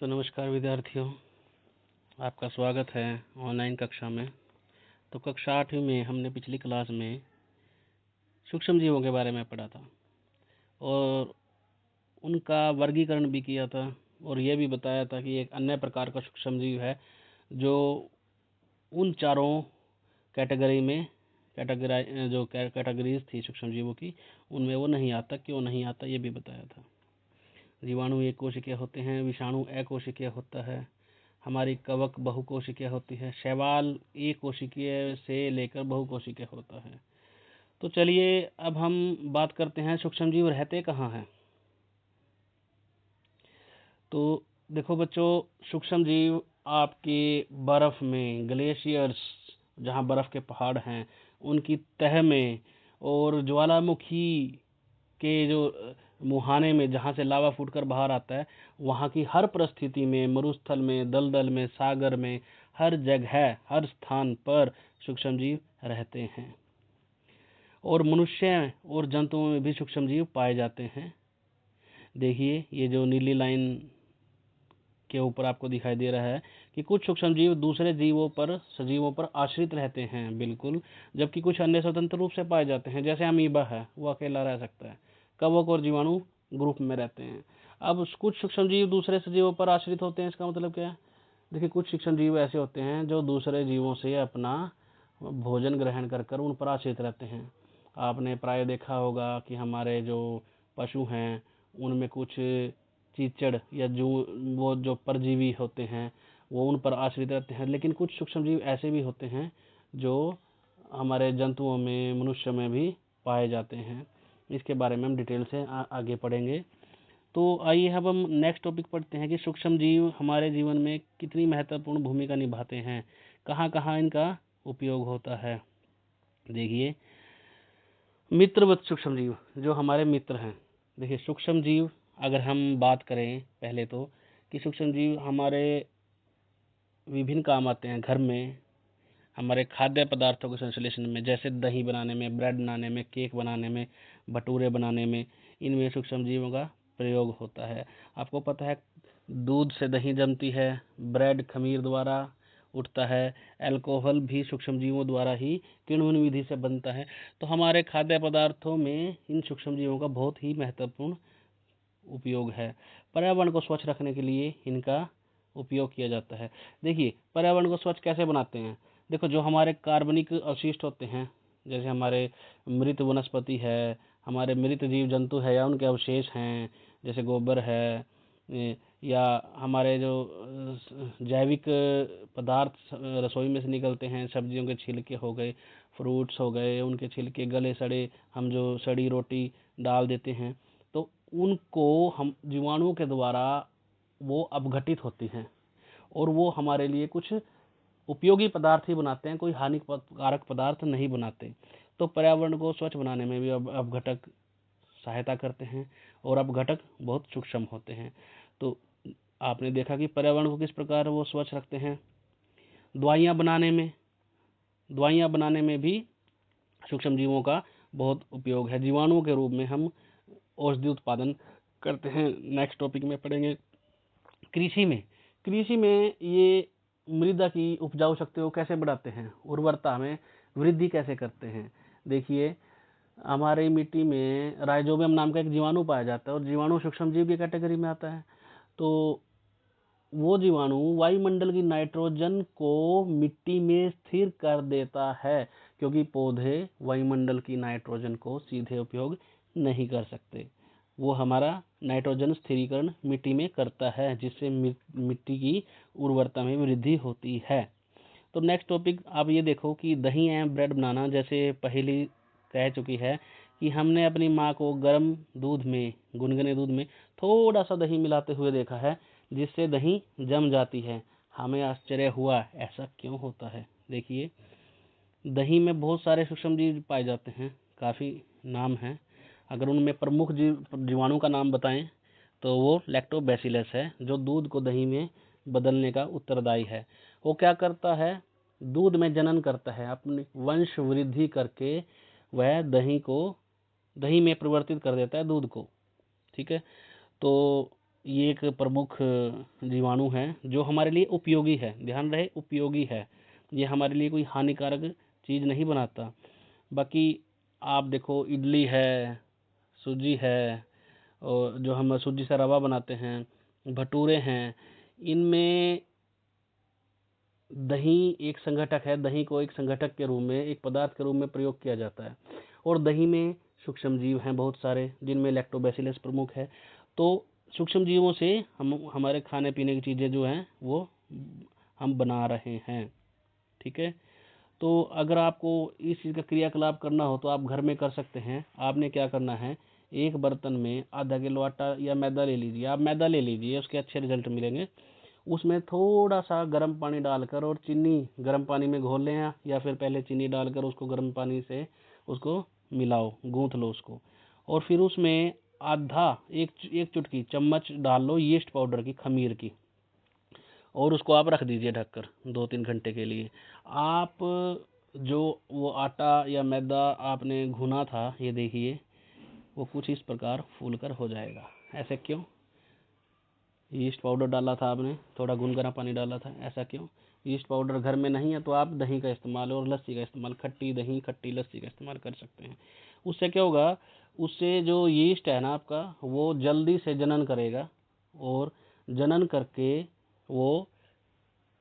तो नमस्कार विद्यार्थियों, आपका स्वागत है ऑनलाइन कक्षा में। तो कक्षा 8वीं में हमने पिछली क्लास में सूक्ष्म जीवों के बारे में पढ़ा था और उनका वर्गीकरण भी किया था और यह भी बताया था कि एक अन्य प्रकार का सूक्ष्म जीव है जो उन चारों कैटेगरी में कैटेगरीज थी सूक्ष्म जीवों की, उनमें वो नहीं आता। क्यों नहीं आता ये भी बताया था। जीवाणु एक कोशिकीय होते हैं, विषाणु अकोशिकीय होता है, हमारी कवक बहुकोशिकीय होती है, शैवाल एक कोशिकीय से लेकर बहुकोशिकीय होता है। तो चलिए अब हम बात करते हैं सूक्ष्म जीव रहते कहाँ हैं। तो देखो बच्चों, सूक्ष्म जीव आपके बर्फ में, ग्लेशियर्स जहाँ बर्फ के पहाड़ हैं उनकी तह में, और ज्वालामुखी के जो मुहाने में जहाँ से लावा फूटकर बाहर आता है, वहाँ की हर परिस्थिति में, मरुस्थल में, दलदल में, सागर में, हर जगह, हर स्थान पर सूक्ष्म जीव रहते हैं। और मनुष्य और जंतुओं में भी सूक्ष्म जीव पाए जाते हैं। देखिए ये जो नीली लाइन के ऊपर आपको दिखाई दे रहा है कि कुछ सूक्ष्म जीव दूसरे जीवों पर, सजीवों पर आश्रित रहते हैं, बिल्कुल, जबकि कुछ अन्य स्वतंत्र रूप से पाए जाते हैं। जैसे अमीबा है, वो अकेला रह सकता है। कवक और जीवाणु ग्रुप में रहते हैं। अब कुछ सूक्ष्म जीव दूसरे सजीवों पर आश्रित होते हैं, इसका मतलब क्या है? देखिए, कुछ सूक्ष्म जीव ऐसे होते हैं जो दूसरे जीवों से अपना भोजन ग्रहण कर कर उन पर आश्रित रहते हैं। आपने प्राय देखा होगा कि हमारे जो पशु हैं उनमें कुछ चीचड़ या वो जो परजीवी होते हैं वो उन पर आश्रित रहते हैं। लेकिन कुछ सूक्ष्म जीव ऐसे भी होते हैं जो हमारे जंतुओं में, मनुष्य में भी पाए जाते हैं। इसके बारे में हम डिटेल से आगे पढ़ेंगे। तो आइए अब हम नेक्स्ट टॉपिक पढ़ते हैं कि सूक्ष्म जीव हमारे जीवन में कितनी महत्वपूर्ण भूमिका निभाते हैं, कहाँ कहाँ इनका उपयोग होता है। देखिए, मित्रवत सूक्ष्म जीव जो हमारे मित्र हैं। देखिए, सूक्ष्म जीव अगर हम बात करें पहले तो कि सूक्ष्म जीव हमारे विभिन्न काम आते हैं घर में, हमारे खाद्य पदार्थों के संश्लेषण में, जैसे दही बनाने में, ब्रेड बनाने में, केक बनाने में, भटूरे बनाने में, इनमें सूक्ष्म जीवों का प्रयोग होता है। आपको पता है दूध से दही जमती है, ब्रेड खमीर द्वारा उठता है, अल्कोहल भी सूक्ष्म जीवों द्वारा ही किण्वन विधि से बनता है। तो हमारे खाद्य पदार्थों में इन सूक्ष्म जीवों का बहुत ही महत्वपूर्ण उपयोग है। पर्यावरण को स्वच्छ रखने के लिए इनका उपयोग किया जाता है। देखिए, पर्यावरण को स्वच्छ कैसे बनाते हैं। देखो, जो हमारे कार्बनिक अवशिष्ट होते हैं, जैसे हमारे मृत वनस्पति है, हमारे मृत जीव जंतु है या उनके अवशेष हैं, जैसे गोबर है, या हमारे जो जैविक पदार्थ रसोई में से निकलते हैं, सब्जियों के छिलके हो गए, फ्रूट्स हो गए, उनके छिलके गले सड़े, हम जो सड़ी रोटी डाल देते हैं, तो उनको हम जीवाणुओं के द्वारा वो अपघटित होती हैं और वो हमारे लिए कुछ उपयोगी पदार्थ ही बनाते हैं, कोई हानिकारक पदार्थ नहीं बनाते। तो पर्यावरण को स्वच्छ बनाने में भी अपघटक सहायता करते हैं और अपघटक बहुत सूक्ष्म होते हैं। तो आपने देखा कि पर्यावरण को किस प्रकार वो स्वच्छ रखते हैं। दवाइयाँ बनाने में भी सूक्ष्म जीवों का बहुत उपयोग है। जीवाणुओं के रूप में हम औषधि उत्पादन करते हैं। नेक्स्ट टॉपिक में पढ़ेंगे। कृषि में ये मृदा की उपजाऊ शक्ति को कैसे बढ़ाते हैं, उर्वरता में वृद्धि कैसे करते हैं। देखिए, हमारी मिट्टी में राइजोबियम नाम का एक जीवाणु पाया जाता है और जीवाणु सूक्ष्म जीव की कैटेगरी में आता है। तो वो जीवाणु वायुमंडल की नाइट्रोजन को मिट्टी में स्थिर कर देता है, क्योंकि पौधे वायुमंडल की नाइट्रोजन को सीधे उपयोग नहीं कर सकते। वो हमारा नाइट्रोजन स्थिरीकरण मिट्टी में करता है, जिससे मिट्टी की उर्वरता में वृद्धि होती है। तो नेक्स्ट टॉपिक आप ये देखो कि दही एवं ब्रेड बनाना, जैसे पहली कह चुकी है कि हमने अपनी माँ को गर्म दूध में, गुनगुने दूध में थोड़ा सा दही मिलाते हुए देखा है, जिससे दही जम जाती है। हमें आश्चर्य हुआ ऐसा क्यों होता है। देखिए, दही में बहुत सारे सूक्ष्म जीव पाए जाते हैं, काफ़ी नाम हैं। अगर उनमें प्रमुख जीवाणु का नाम बताएं तो वो लैक्टोबैसिलस है, जो दूध को दही में बदलने का उत्तरदायी है। वो क्या करता है, दूध में जनन करता है, अपनी वंश वृद्धि करके वह दही में परिवर्तित कर देता है दूध को। ठीक है, तो ये एक प्रमुख जीवाणु है जो हमारे लिए उपयोगी है, ध्यान रहे उपयोगी है, ये हमारे लिए कोई हानिकारक चीज़ नहीं बनाता। बाकी आप देखो इडली है, सूजी है, और जो हम सूजी से रवा बनाते हैं, भटूरे हैं, इनमें दही एक संघटक है, दही को एक संघटक के रूप में, एक पदार्थ के रूप में प्रयोग किया जाता है। और दही में सूक्ष्म जीव हैं बहुत सारे, जिनमें लैक्टोबैसिलस प्रमुख है। तो सूक्ष्म जीवों से हम हमारे खाने पीने की चीज़ें जो हैं वो हम बना रहे हैं, ठीक है। तो अगर आपको इस चीज़ का क्रियाकलाप करना हो तो आप घर में कर सकते हैं। आपने क्या करना है, एक बर्तन में आधा किलो आटा या मैदा ले लीजिए, आप मैदा ले लीजिए, उसके अच्छे रिजल्ट मिलेंगे। उसमें थोड़ा सा गर्म पानी डालकर और चीनी गर्म पानी में घोल लें, या फिर पहले चीनी डालकर उसको गर्म पानी से उसको मिलाओ, गूंथ लो उसको। और फिर उसमें आधा एक चुटकी चम्मच डाल लो यीस्ट पाउडर की, खमीर की, और उसको आप रख दीजिए ढककर 2-3 घंटे के लिए। आप जो वो आटा या मैदा आपने भुना था, ये देखिए वो कुछ इस प्रकार फूल कर हो जाएगा। ऐसे क्यों? यीस्ट पाउडर डाला था आपने, थोड़ा गुनगुना पानी डाला था, ऐसा क्यों? यीस्ट पाउडर घर में नहीं है तो आप दही का इस्तेमाल और लस्सी का इस्तेमाल, खट्टी दही खट्टी लस्सी का इस्तेमाल कर सकते हैं। उससे क्या होगा, उससे जो यीस्ट है ना आपका, वो जल्दी से जनन करेगा, और जनन करके वो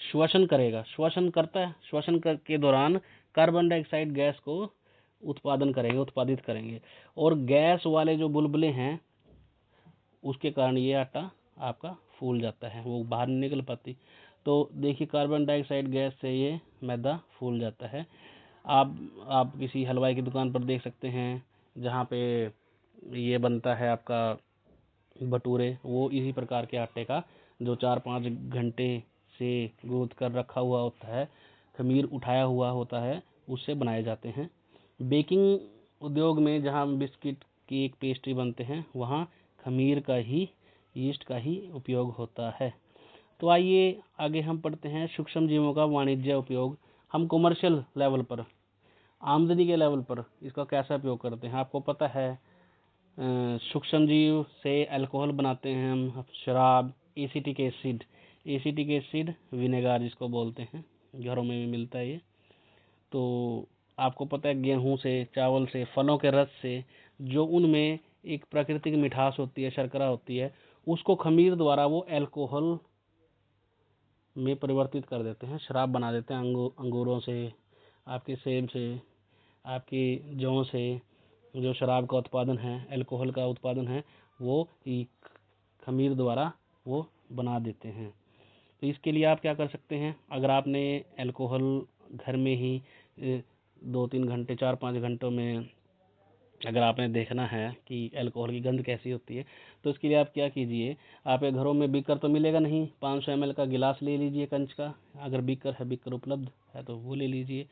श्वसन करेगा, श्वसन करता है, श्वसन के दौरान कार्बन डाइऑक्साइड गैस को उत्पादित करेंगे, और गैस वाले जो बुलबुले हैं उसके कारण ये आटा आपका फूल जाता है, वो बाहर नहीं निकल पाती। तो देखिए कार्बन डाइऑक्साइड गैस से ये मैदा फूल जाता है। आप किसी हलवाई की दुकान पर देख सकते हैं जहाँ पे ये बनता है आपका भटूरे, वो इसी प्रकार के आटे का जो 4-5 घंटे से गूंथ कर रखा हुआ होता है, खमीर उठाया हुआ होता है, उससे बनाए जाते हैं। बेकिंग उद्योग में जहाँ बिस्किट केक पेस्ट्री बनते हैं, वहाँ खमीर का ही, यीस्ट का ही उपयोग होता है। तो आइए आगे हम पढ़ते हैं सूक्ष्म जीवों का वाणिज्य उपयोग। हम कमर्शियल लेवल पर, आमदनी के लेवल पर इसका कैसा उपयोग करते हैं। आपको पता है सूक्ष्म जीव से अल्कोहल बनाते हैं हम, शराब, एसिटिक एसिड विनेगार जिसको बोलते हैं, घरों में भी मिलता है ये। तो आपको पता है गेहूं से, चावल से, फलों के रस से, जो उनमें एक प्राकृतिक मिठास होती है, शर्करा होती है, उसको खमीर द्वारा वो अल्कोहल में परिवर्तित कर देते हैं, शराब बना देते हैं। अंगूरों से, आपके सेब से, आपकी जौ से जो शराब का उत्पादन है, अल्कोहल का उत्पादन है, वो खमीर द्वारा वो बना देते हैं। तो इसके लिए आप क्या कर सकते हैं, अगर आपने अल्कोहल घर में ही 2-3 घंटे 4-5 घंटों में अगर आपने देखना है कि अल्कोहल की गंध कैसी होती है, तो इसके लिए आप क्या कीजिए, आपके घरों में बीकर तो मिलेगा नहीं, 500 ml का गिलास ले लीजिए कंच का, अगर बीकर है, बीकर उपलब्ध है तो वो ले लीजिए।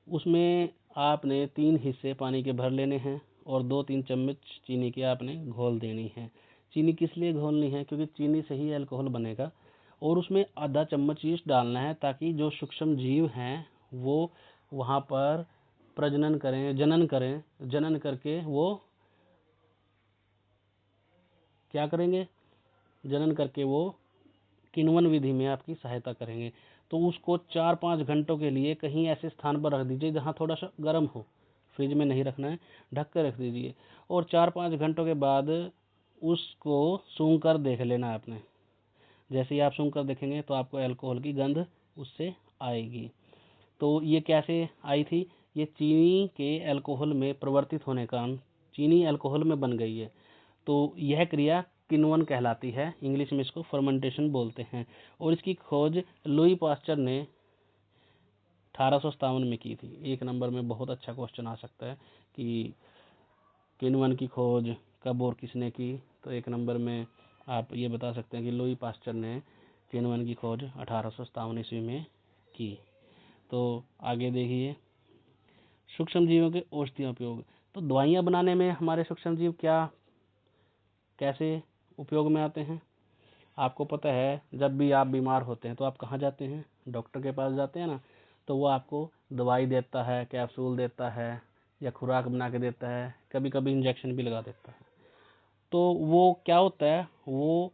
उसमें आपने 3 हिस्से पानी के भर लेने हैं, और 2-3 चम्मच चीनी की आपने घोल देनी है। चीनी किस लिए घोलनी है, क्योंकि चीनी से ही अल्कोहल बनेगा। और उसमें आधा चम्मच यीस्ट डालना है, ताकि जो सूक्ष्म जीव हैं वो वहाँ पर जनन करके वो क्या करेंगे, जनन करके वो किण्वन विधि में आपकी सहायता करेंगे। तो उसको 4-5 घंटों के लिए कहीं ऐसे स्थान पर रख दीजिए जहाँ थोड़ा सा गर्म हो, फ्रिज में नहीं रखना है, ढक कर रख दीजिए। और 4-5 घंटों के बाद उसको सूंघ कर देख लेना आपने। जैसे ही आप सूंघ कर देखेंगे तो आपको अल्कोहल की गंध उससे आएगी। तो ये कैसे आई थी, ये चीनी के अल्कोहल में परिवर्तित होने का कारण चीनी अल्कोहल में बन गई है। तो यह क्रिया किण्वन कहलाती है, इंग्लिश में इसको फर्मेंटेशन बोलते हैं। और इसकी खोज लुई पास्चर ने 1857 में की थी। एक नंबर में बहुत अच्छा क्वेश्चन आ सकता है कि किण्वन की खोज कब और किसने की, तो एक नंबर में आप ये बता सकते हैं कि लुई पास्चर ने किण्वन की खोज 1857 ईस्वी में की। तो आगे देखिए सूक्ष्म जीवों के औषधीय उपयोग। तो दवाइयाँ बनाने में हमारे सूक्ष्म जीव कैसे उपयोग में आते हैं। आपको पता है जब भी आप बीमार होते हैं तो आप कहाँ जाते हैं, डॉक्टर के पास जाते हैं ना। तो वो आपको दवाई देता है, कैप्सूल देता है, या खुराक बना के देता है, कभी कभी इंजेक्शन भी लगा देता है। तो वो क्या होता है, वो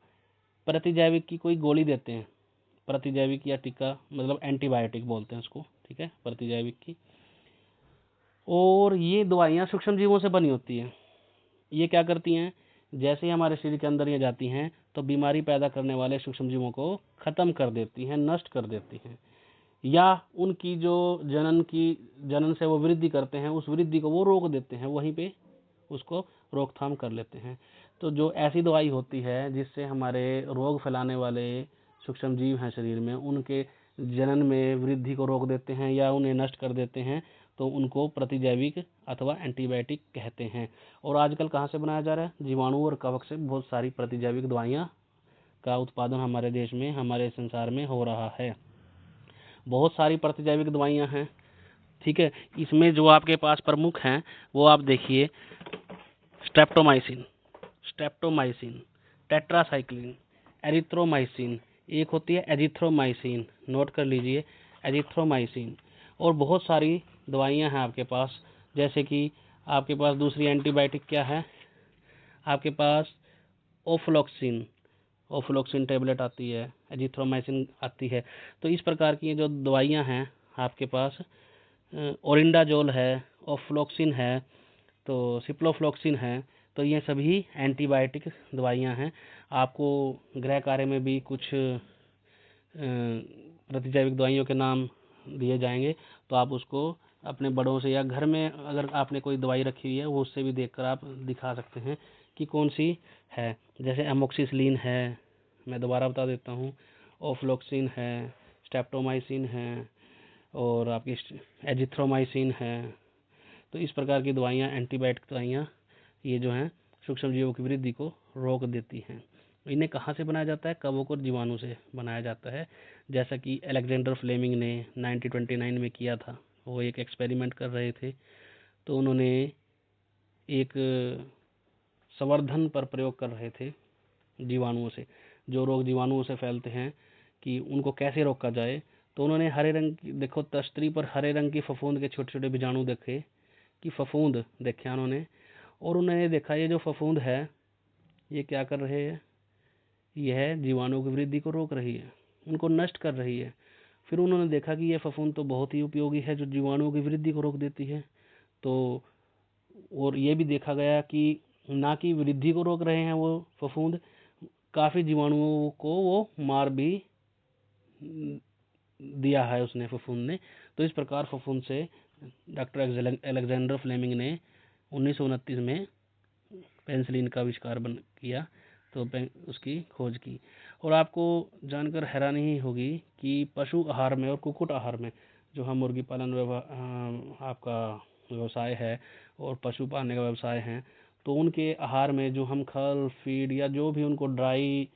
प्रतिजैविक की कोई गोली देते हैं, प्रतिजैविक या टीका, मतलब एंटीबायोटिक बोलते हैं उसको, ठीक है, प्रतिजैविक की। और ये दवाइयाँ सूक्ष्म जीवों से बनी होती हैं। ये क्या करती हैं, जैसे ही हमारे शरीर के अंदर ये जाती हैं तो बीमारी पैदा करने वाले सूक्ष्म जीवों को खत्म कर देती हैं, नष्ट कर देती हैं, या उनकी जो जनन से वो वृद्धि करते हैं उस वृद्धि को वो रोक देते हैं, वहीं पे उसको रोकथाम कर लेते हैं। तो जो ऐसी दवाई होती है जिससे हमारे रोग फैलाने वाले सूक्ष्म जीव हैं शरीर में, उनके जनन में वृद्धि को रोक देते हैं या उन्हें नष्ट कर देते हैं, तो उनको प्रतिजैविक अथवा एंटीबायोटिक कहते हैं। और आजकल कहाँ से बनाया जा रहा है, जीवाणु और कवक से बहुत सारी प्रतिजैविक दवाइयाँ का उत्पादन हमारे देश में, हमारे संसार में हो रहा है। बहुत सारी प्रतिजैविक दवाइयाँ हैं, ठीक है। इसमें जो आपके पास प्रमुख हैं वो आप देखिए, स्ट्रेप्टोमाइसिन, टेट्रासाइक्लिन, एरिथ्रोमाइसिन, एक होती है एजिथ्रोमाइसिन, नोट कर लीजिए, एजिथ्रोमाइसिन। और बहुत सारी दवाइयाँ हैं आपके पास, जैसे कि आपके पास दूसरी एंटीबायोटिक क्या है, आपके पास ओफ्लोक्सिन टेबलेट आती है, एजिथ्रोमाइसिन आती है। तो इस प्रकार की जो दवाइयाँ हैं आपके पास, ओरिंडाजोल है, ओफ्लोक्सिन है, तो सिप्लोफ्लोक्सिन है, तो ये सभी एंटीबायोटिक दवाइयाँ हैं। आपको गृह कार्य में भी कुछ प्रतिजैविक दवाइयों के नाम दिए जाएंगे, तो आप उसको अपने बड़ों से या घर में अगर आपने कोई दवाई रखी हुई है वो उससे भी देखकर आप दिखा सकते हैं कि कौन सी है। जैसे एमोक्सिसिलिन है, मैं दोबारा बता देता हूँ, ओफ्लोक्सिन है, स्ट्रेप्टोमाइसिन है, और आपकी एजिथ्रोमाइसिन है। तो इस प्रकार की दवाइयाँ, एंटीबायोटिक दवाइयाँ, ये जो हैं सूक्ष्म जीवों की वृद्धि को रोक देती हैं। इन्हें कहाँ से बनाया जाता है, कवक और जीवाणु से बनाया जाता है। जैसा कि अलेक्जेंडर फ्लेमिंग ने 1929 में किया था, वो एक एक्सपेरिमेंट कर रहे थे, तो उन्होंने एक संवर्धन पर प्रयोग कर रहे थे जीवाणुओं से, जो रोग जीवाणुओं से फैलते हैं, कि उनको कैसे रोका जाए। तो उन्होंने हरे रंग की, देखो तश्तरी पर हरे रंग की फफूंद के छोटे छोटे बीजाणु देखे, कि फफूंद देखे उन्होंने, और उन्होंने देखा ये जो फफूंद है ये क्या कर रहे हैं, यह जीवाणुओं की वृद्धि को रोक रही है, उनको नष्ट कर रही है। फिर उन्होंने देखा कि यह फफूंद तो बहुत ही उपयोगी है, जो जीवाणुओं की वृद्धि को रोक देती है। तो और ये भी देखा गया कि ना कि वृद्धि को रोक रहे हैं वो फफूंद, काफ़ी जीवाणुओं को वो मार भी दिया है उसने, फफूंद ने। तो इस प्रकार फफूंद से डॉक्टर अलेक्जेंडर फ्लेमिंग ने 1929 में पेनिसिलिन का आविष्कार किया, तो उसकी खोज की। और आपको जानकर हैरानी ही होगी कि पशु आहार में और कुक्कुट आहार में, जो हम मुर्गी पालन आपका व्यवसाय है और पशु पालने का व्यवसाय है, तो उनके आहार में जो हम खल फीड या जो भी उनको ड्राई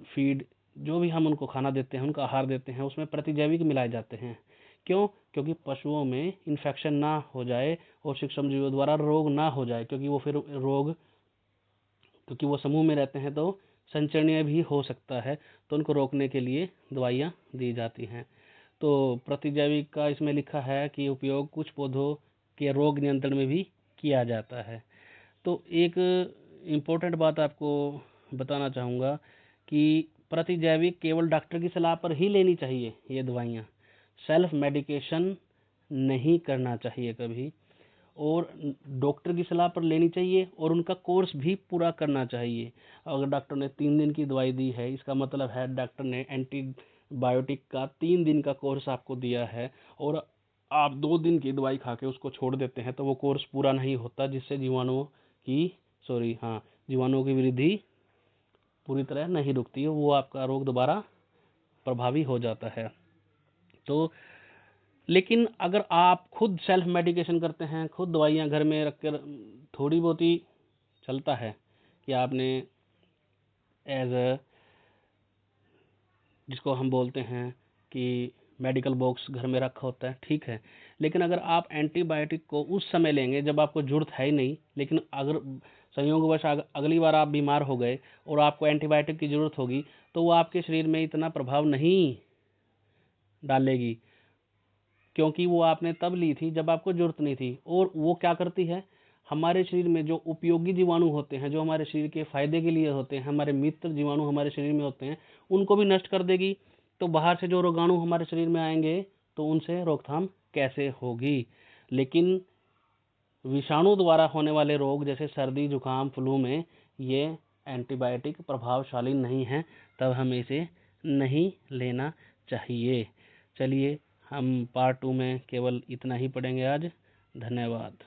फीड, जो भी हम उनको खाना देते हैं, उनका आहार देते हैं, उसमें प्रतिजैविक मिलाए जाते हैं। क्यों? क्योंकि पशुओं में इन्फेक्शन ना हो जाए और सूक्ष्म जीवों द्वारा रोग ना हो जाए, क्योंकि वो फिर रोग, क्योंकि वो समूह में रहते हैं तो संचरणीय भी हो सकता है, तो उनको रोकने के लिए दवाइयाँ दी जाती हैं। तो प्रतिजैविक का इसमें लिखा है कि उपयोग कुछ पौधों के रोग नियंत्रण में भी किया जाता है। तो एक इम्पोर्टेंट बात आपको बताना चाहूँगा कि प्रतिजैविक केवल डॉक्टर की सलाह पर ही लेनी चाहिए, ये दवाइयाँ सेल्फ मेडिकेशन नहीं करना चाहिए कभी, और डॉक्टर की सलाह पर लेनी चाहिए, और उनका कोर्स भी पूरा करना चाहिए। अगर डॉक्टर ने 3 दिन की दवाई दी है, इसका मतलब है डॉक्टर ने एंटीबायोटिक का 3 दिन का कोर्स आपको दिया है, और आप 2 दिन की दवाई खा के उसको छोड़ देते हैं, तो वो कोर्स पूरा नहीं होता, जिससे जीवाणुओं की वृद्धि पूरी तरह नहीं रुकती है, वो आपका रोग दोबारा प्रभावी हो जाता है। तो लेकिन अगर आप खुद सेल्फ मेडिकेशन करते हैं, खुद दवाइयाँ घर में रख कर, थोड़ी बहुत ही चलता है कि आपने एज जिसको हम बोलते हैं कि मेडिकल बॉक्स घर में रखा होता है, ठीक है। लेकिन अगर आप एंटीबायोटिक को उस समय लेंगे जब आपको जरूरत है ही नहीं, लेकिन अगर संयोगवश अगली बार आप बीमार हो गए और आपको एंटीबायोटिक की ज़रूरत होगी, तो वो आपके शरीर में इतना प्रभाव नहीं डालेगी, क्योंकि वो आपने तब ली थी जब आपको ज़रूरत नहीं थी। और वो क्या करती है, हमारे शरीर में जो उपयोगी जीवाणु होते हैं, जो हमारे शरीर के फायदे के लिए होते हैं, हमारे मित्र जीवाणु हमारे शरीर में होते हैं, उनको भी नष्ट कर देगी। तो बाहर से जो रोगाणु हमारे शरीर में आएंगे तो उनसे रोकथाम कैसे होगी। लेकिन विषाणु द्वारा होने वाले रोग जैसे सर्दी, जुकाम, फ्लू में ये एंटीबायोटिक प्रभावशाली नहीं है, तब हमें इसे नहीं लेना चाहिए। चलिए हम पार्ट 2 में केवल इतना ही पढ़ेंगे आज। धन्यवाद।